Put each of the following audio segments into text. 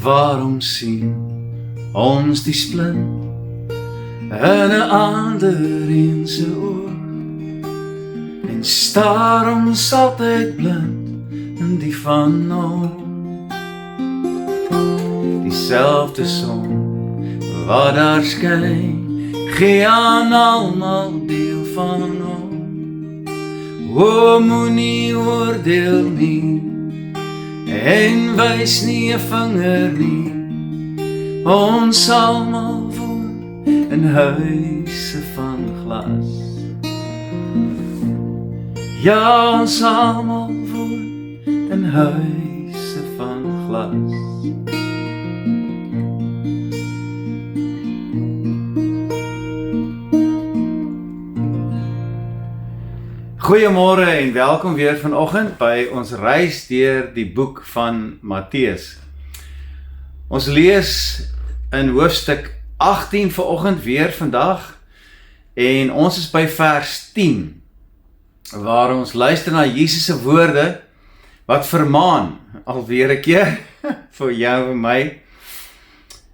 Waarom sien ons die splint in 'n ander een se oor en staar ons altyd blind in die van ons? Dieselfde son wat daar skyn, gee aan almal deel van ons. O, moenie oordeel nie en wys nie 'n vinger nie. Ons almal woon in huise van glas. Ja, ons almal woon in huise van glas. Goeiemôre en welkom weer vanoggend by ons reis deur die boek van Matteus. Ons lees in hoofstuk 18 vanoggend weer vandag en ons is by vers 10 waar ons luister na Jesus se woorde wat vermaan alweer 'n keer vir jou en my.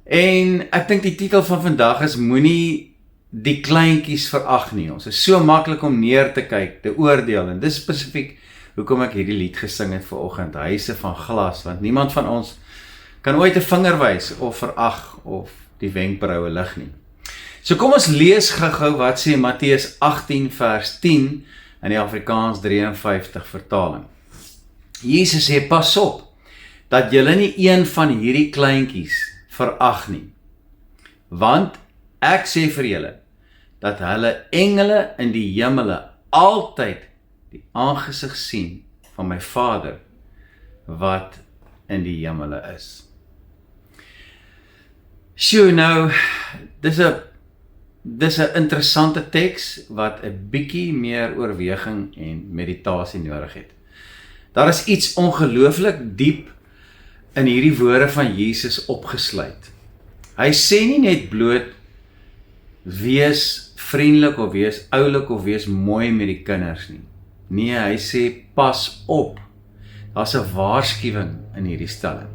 En ek dink die titel van vandag is Moenie die kleintjies verag nie. Ons is so maklik om neer te kyk, te oordeel, en dis spesifiek hoekom ek hierdie lied gesing het vanoggend, huise van glas, want niemand van ons kan ooit 'n vinger wys of verag of die wenkbroue lig nie. So kom ons lees gou-gou wat sê Matteus 18 vers 10 in die Afrikaans 53 vertaling. Jesus sê, pas op dat julle nie een van hierdie kleintjies verag nie, want ek sê vir julle, dat hulle engele in die hemele altyd die aangesig sien van my Vader wat in die hemele is. Sjoe, nou, dis 'n interessante teks wat 'n bietjie meer oorweging en meditasie nodig het. Daar is iets ongelooflik diep in hierdie woorde van Jesus opgesluit. Hy sê nie net bloot wees vriendelik of wees oulik of wees mooi met die kinders nie. Nee, hy sê pas op. Daar's 'n waarskuwing in hierdie stelling.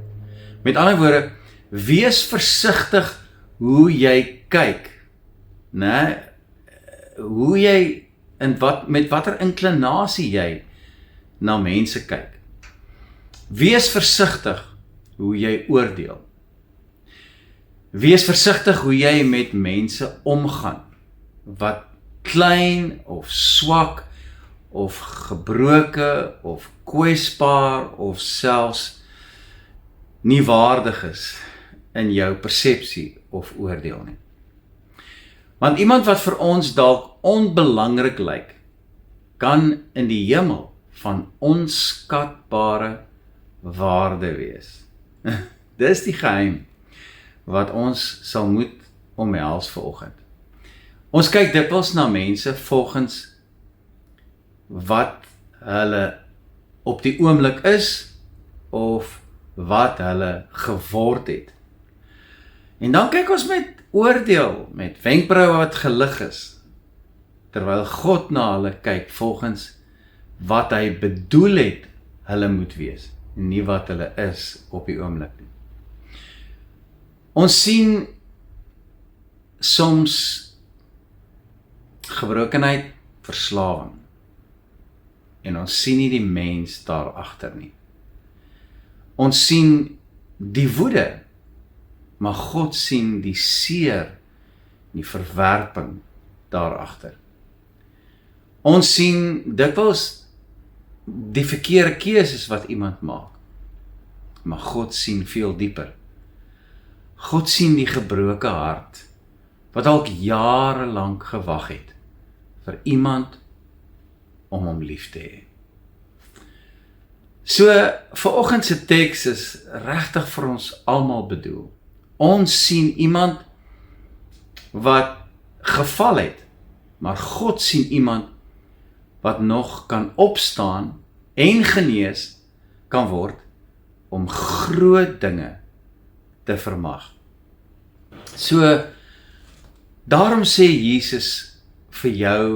Met ander woorde, wees versigtig hoe jy kyk. Nee, hoe jy met watter inklinasie jy na mense kyk. Wees versigtig hoe jy oordeel. Wees versigtig hoe jy met mense omgaan, wat klein of swak of gebroke of kwesbaar of selfs nie waardig is in jou persepsie of oordeel nie. Want iemand wat vir ons dalk onbelangrik lyk, kan in die hemel van onskatbare waarde wees. Dis die geheim wat ons sal moet omhels vanoggend. Ons kyk dikwels na mense volgens wat hulle op die oomblik is of wat hulle geword het. En dan kyk ons met oordeel, met wenkbroue wat gelig is, terwyl God na hulle kyk volgens wat hy bedoel het hulle moet wees, en nie wat hulle is op die oomblik nie. Ons sien soms gebrokenheid, verslawing, en ons sien nie die mens daar agter nie. Ons sien die woede, maar God sien die seer, die verwerping daar agter. Ons sien dikwels die verkeerde keuses wat iemand maak, maar God sien veel dieper. God sien die gebroke hart, wat dalk jare lank gewag het, vir iemand om hom lief te hê. So, vanoggend se teks is regtig vir ons almal bedoel. Ons sien iemand wat geval het, maar God sien iemand wat nog kan opstaan en genees kan word om groot dinge te vermag. So, daarom sê Jesus vir jou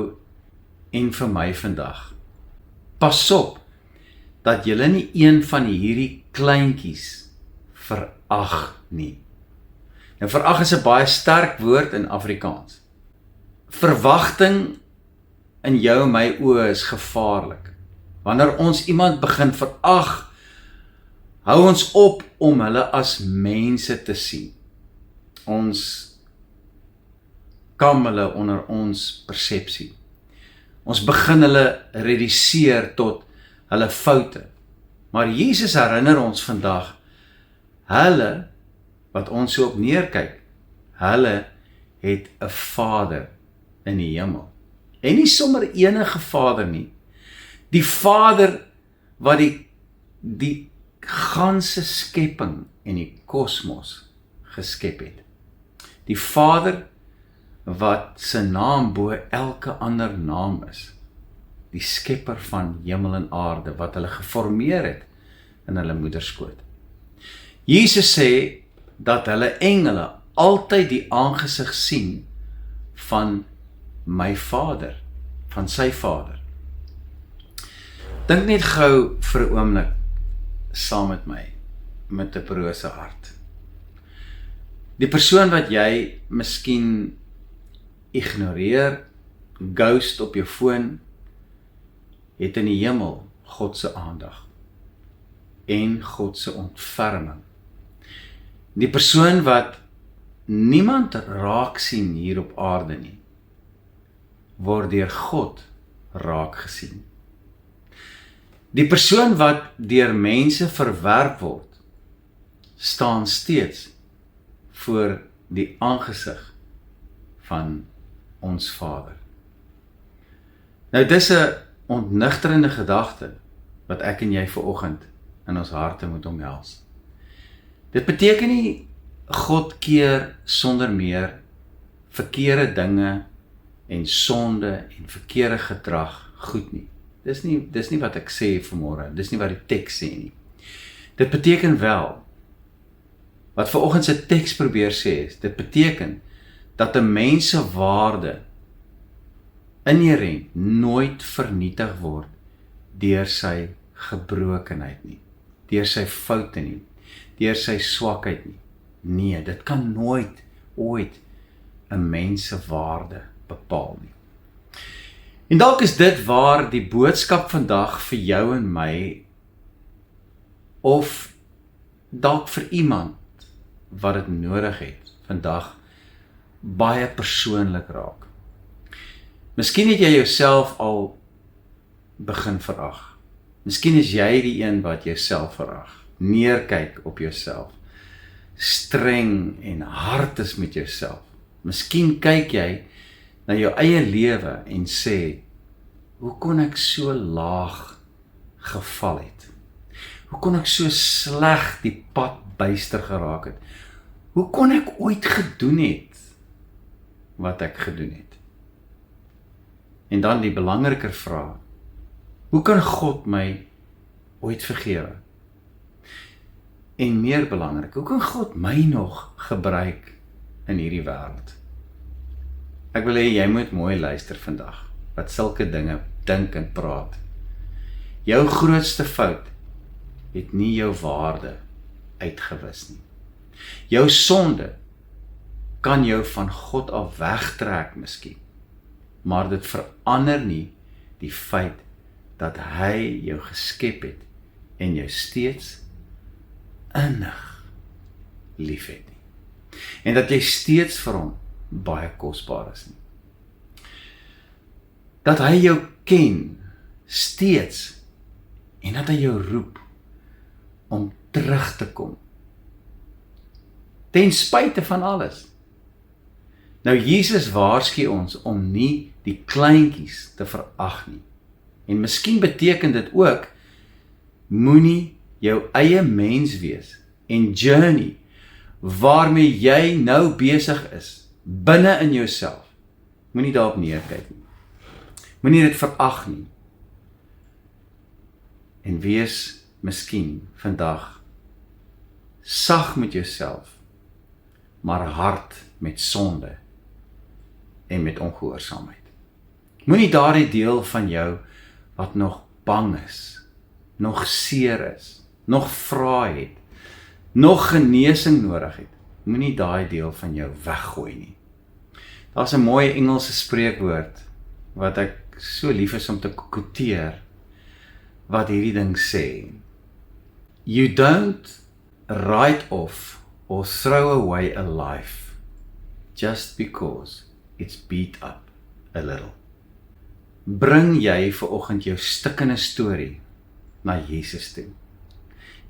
en vir my vandag, pas op, dat julle nie een van hierdie kleintjies verag nie. Nou verag is 'n baie sterk woord in Afrikaans. Verwagting in jou en my oë is gevaarlik. Wanneer ons iemand begin verag, hou ons op om hulle as mense te sien. Ons kam hulle onder ons persepsie. Ons begin hulle reduseer tot hulle foute. Maar Jesus herinner ons vandag, hulle wat ons so op neerkyk, hulle het 'n Vader in die hemel. En nie sommer enige Vader nie. Die Vader wat die ganse skepping en die kosmos geskep het. Die Vader wat sy naam bo elke ander naam is. Die skepper van hemel en aarde, wat hulle geformeer het in hulle moederskoot. Jesus sê dat hulle engele altyd die aangesig sien van my Vader, van sy Vader. Dink net gou vir 'n oomblik saam met my, met 'n brose hart. Die persoon wat jy miskien ignoreer, ghost op jou foon, het in die hemel God se aandag en God se ontferming. Die persoon wat niemand raak sien hier op aarde nie, word deur God raak gesien. Die persoon wat deur mense verwerp word, staan steeds voor die aangesig van ons Vader. Nou dis 'n ontnigterende gedagte wat ek en jy vanoggend in ons harte moet omhels. Dit beteken nie God keer sonder meer verkeerde dinge en sonde en verkeerde gedrag goed nie. Dis nie wat ek sê vanmôre, dis nie wat die teks sê nie. Dit beteken wel, wat vanoggend se teks probeer sê is, dit beteken dat 'n mens se waarde inherent nooit vernietig word deur sy gebrokenheid nie, deur sy foute nie, deur sy swakheid nie. Nee, dit kan nooit, ooit 'n mens se waarde bepaal nie. En dalk is dit waar die boodskap vandag vir jou en my, of dalk vir iemand wat dit nodig het, vandag baie persoonlik raak. Miskien het jy jouself al begin verag. Miskien is jy die een wat jouself verag, neerkyk op jouself, streng en hard is met jouself. Miskien kyk jy na jou eie lewe en sê, hoe kon ek so laag geval het? Hoe kon ek so sleg die pad byster geraak het? Hoe kon ek ooit gedoen het wat ek gedoen het? En dan die belangriker vraag, hoe kan God my ooit vergewe? En meer belangrik, hoe kan God my nog gebruik in hierdie wêreld? Ek wil hê jy moet mooi luister vandag, wat sulke dinge dink en praat. Jou grootste fout het nie jou waarde uitgewis nie. Jou sonde kan jou van God af wegtrek miskien, maar dit verander nie die feit dat hy jou geskep het en jou steeds innig liefhet nie. En dat jy steeds vir hom baie kosbaar is nie. Dat hy jou ken steeds en dat hy jou roep om terug te kom. Ten spyte van alles. Nou Jesus waarsku ons om nie die kleintjies te verag nie. En miskien beteken dit ook, moenie jou eie mens wees en journey waarmee jy nou besig is, binne in jouself. Moenie daarop neerkyk nie. Moenie dit verag nie. En wees miskien vandag sag met jouself, maar hard met sonde en met ongehoorsaamheid. Moenie daardie deel van jou wat nog bang is, nog seer is, nog vrae het, nog genesing nodig het, moenie daai deel van jou weggooi nie. Daar's 'n mooi Engelse spreekwoord, wat ek so lief is om te quoteer, wat hierdie ding sê. You don't write off or throw away a life just because it's beat up a little. Bring jy vanoggend jou stikkende storie na Jesus toe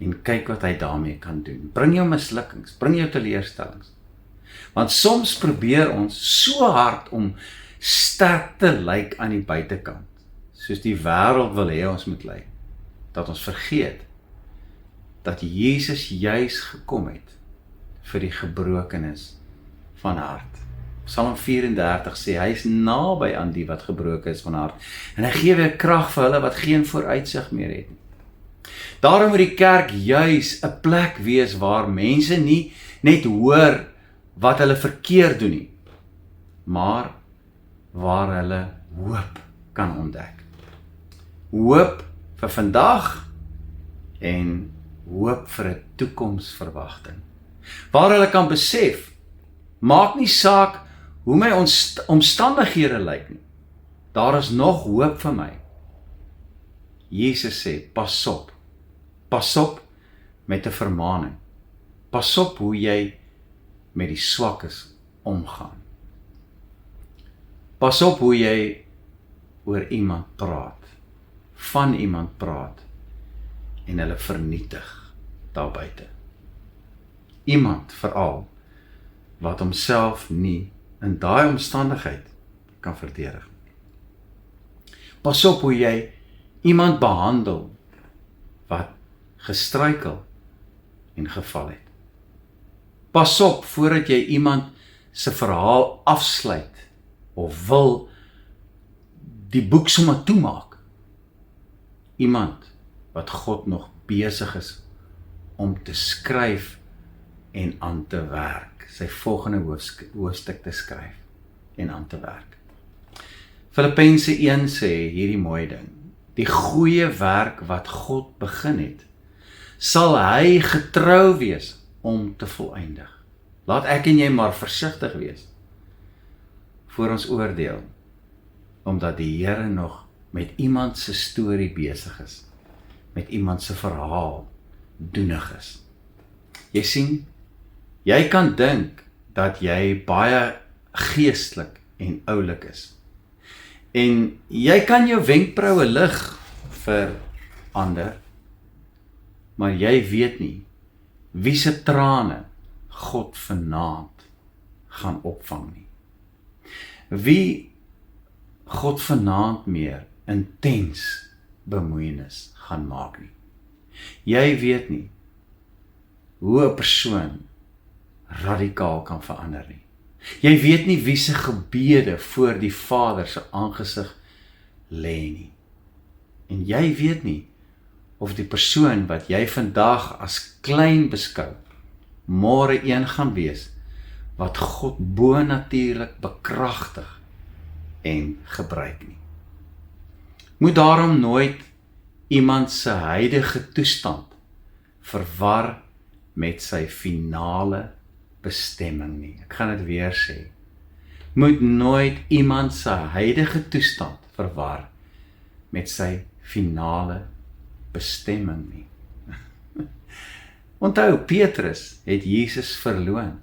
en kyk wat hy daarmee kan doen. Bring jou mislukkings, bring jou teleurstellings. Want soms probeer ons so hard om sterk te lyk aan die buitekant, soos die wêreld wil hê ons moet lyk, dat ons vergeet dat Jesus juis gekom het vir die gebrokenis van hart. Psalm 34 sê, hy is naby aan die wat gebroken is van hart, en hy gee weer krag vir hulle wat geen vooruitsig meer het nie. Daarom moet die kerk juis 'n plek wees waar mense nie net hoor wat hulle verkeerd doen nie, maar waar hulle hoop kan ontdek. Hoop vir vandag en hoop vir 'n toekomsverwagting. Waar hulle kan besef, maak nie saak hoe my omstandighede lyk nie, daar is nog hoop vir my. Jesus sê, pas op met 'n vermaaning, pas op hoe jy met die swakkes omgaan. Pas op hoe jy oor iemand praat, van iemand praat, en hulle vernietig daar buite. Iemand veral, wat homself nie in daai omstandigheid kan verdedig. Pas op hoe jy iemand behandel, wat gestruikel en geval het. Pas op voordat jy iemand se verhaal afsluit, of wil die boek sommer toemaak. Iemand wat God nog besig is om te skryf en aan te werk, sy volgende hoofstuk te skryf en aan te werk. Filippense 1 sê hierdie mooi ding, die goeie werk wat God begin het, sal hy getrou wees om te volëindig. Laat ek en jy maar versigtig wees voor ons oordeel, omdat die Here nog met iemand se storie besig is, met iemand se verhaal doenig is. Jy sien, jy kan dink dat jy baie geestelik en oulik is, en jy kan jou wenkbroue lig vir ander, maar jy weet nie wie se trane God vanaand gaan opvang nie. Wie God vanaand meer intens bemoeienis gaan maak nie. Jy weet nie hoe 'n persoon radikaal kan verander nie. Jy weet nie wie se gebede voor die Vader se aangesig lê nie. En jy weet nie of die persoon wat jy vandag as klein beskou, môre een gaan wees wat God bonatuurlik bekragtig en gebruik nie. Moet daarom nooit iemand se huidige toestand verwar met sy finale bestemming nie. Ek gaan dit weer sê. Moet nooit iemand se huidige toestand verwar met sy finale bestemming nie. Onthou, Petrus het Jesus verloon.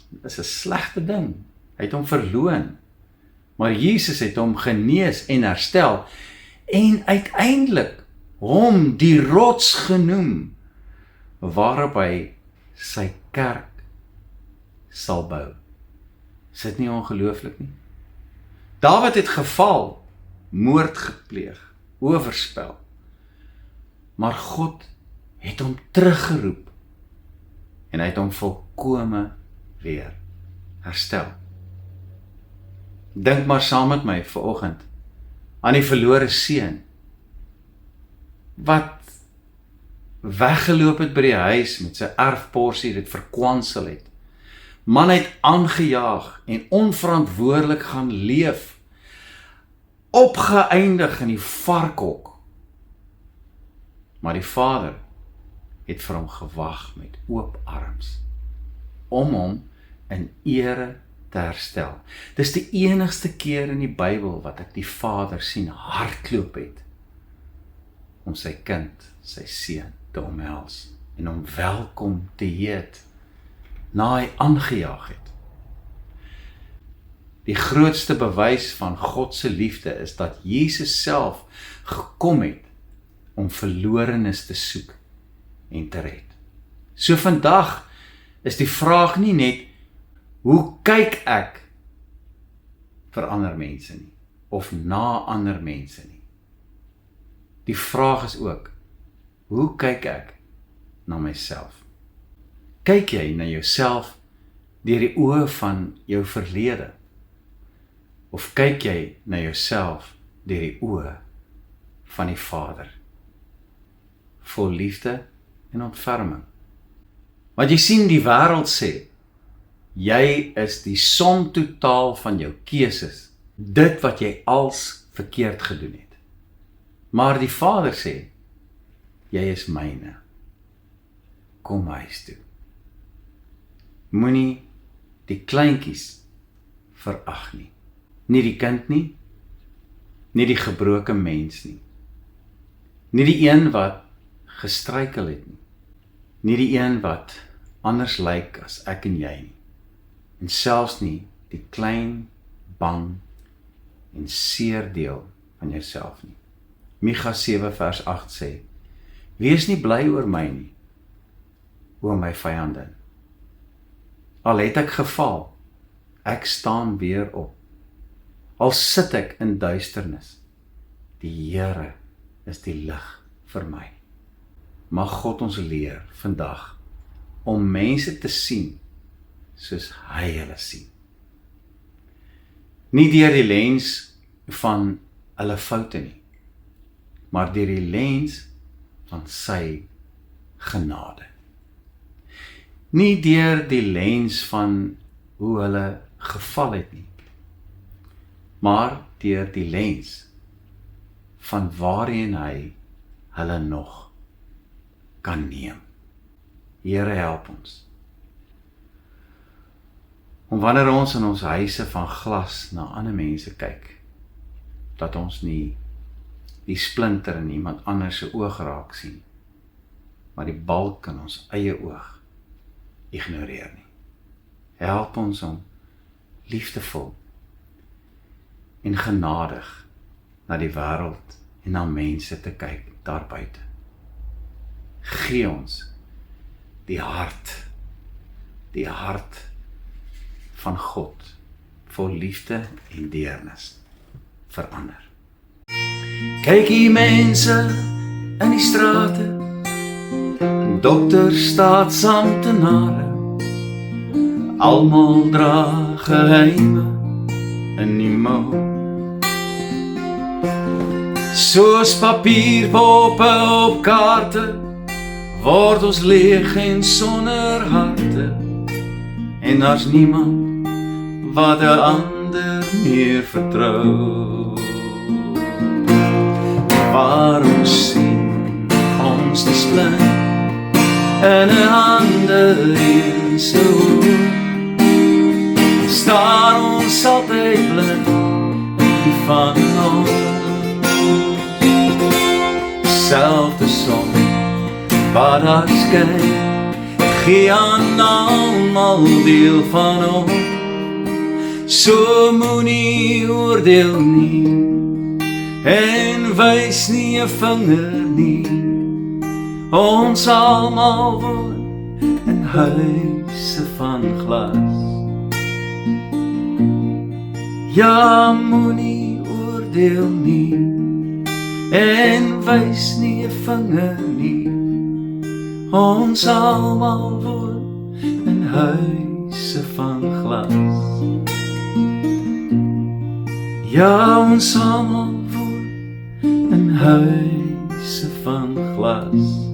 Dit is 'n slegte ding. Hy het hom verloon. Maar Jesus het hom genees en herstel en uiteindelik hom die rots genoem waarop hy sy kerk sal bou. Is dit nie ongelooflik nie? Dawid het geval, moord gepleeg, oorspel. Maar God het hom teruggeroep en hy het hom volkome weer herstel. Dink maar saam met my vanoggend aan die verlore seun wat weggeloop het by die huis met sy erfporsie, dit verkwansel het. Man het aangejaag en onverantwoordelik gaan leef, opgeëindig in die varkhok. Maar die Vader het vir hom gewag met oop arms, om hom in ere te herstel. Dis die enigste keer in die Bybel wat ek die Vader sien hardloop het, om sy kind, sy seun, te omhels, en hom welkom te heet, na hy aangejaag het. Die grootste bewys van God se liefde is dat Jesus self gekom het om verlorenes te soek en te red. So vandag is die vraag nie net, hoe kyk ek vir ander mense nie, of na ander mense nie. Die vraag is ook, hoe kyk ek na myself? Kyk jy na jouself deur die oë van jou verlede? Of kyk jy na jouself deur die oë van die Vader? Vol liefde en ontferming. Want jy sien, die wêreld sê, jy is die som totaal van jou keuses, dit wat jy als verkeerd gedoen het. Maar die Vader sê, jy is myne. Kom huis toe. Moenie die kleintjies verag nie. Nie die kind nie, nie die gebroke mens nie. Nie die een wat gestruikel het nie. Nie die een wat anders lyk as ek en jy nie. En selfs nie die klein, bang en seer deel van jouself nie. Micha 7 vers 8 sê, wees nie bly oor my nie, oor my vyandin. Al het ek geval, ek staan weer op. Al sit ek in duisternis, die Here is die lig vir my. Mag God ons leer vandag om mense te sien soos hy hulle sien. Nie deur die lens van hulle foute nie, maar deur die lens van sy genade. Nie deur die lens van hoe hulle geval het nie, maar deur die lens van waarheen hy hulle nog kan neem. Here, help ons. Om wanneer ons in ons huise van glas na ander mense kyk, dat ons nie die splinter in iemand anders se oog raak sien, maar die balk in ons eie oog ignoreer nie. Help ons om liefdevol en genadig na die wêreld en na mense te kyk daar buite. Gee ons die hart van God, vol liefde en deernis vir ander. Kyk die mense in die strate, dokters, staatsamptenare, almal dra geheime in die mou. Soos papierpoppe op kaarte, word ons leeg en sonder harte, en daar's niemand wat 'n ander meer vertrou. Waarom sien ons die splint in 'n ander een se oog? Staar ons altyd blind die van ons, selfde son wat daar skyn, gee aan almal deel van ons. So moenie oordeel nie, en wys nie 'n vinger nie. Ons almal woon in huise van glas. Ja, moenie oordeel nie, en wys nie 'n vinger nie. Ons almal woon in huise van glas. Ja, ons almal woon in huise van glas.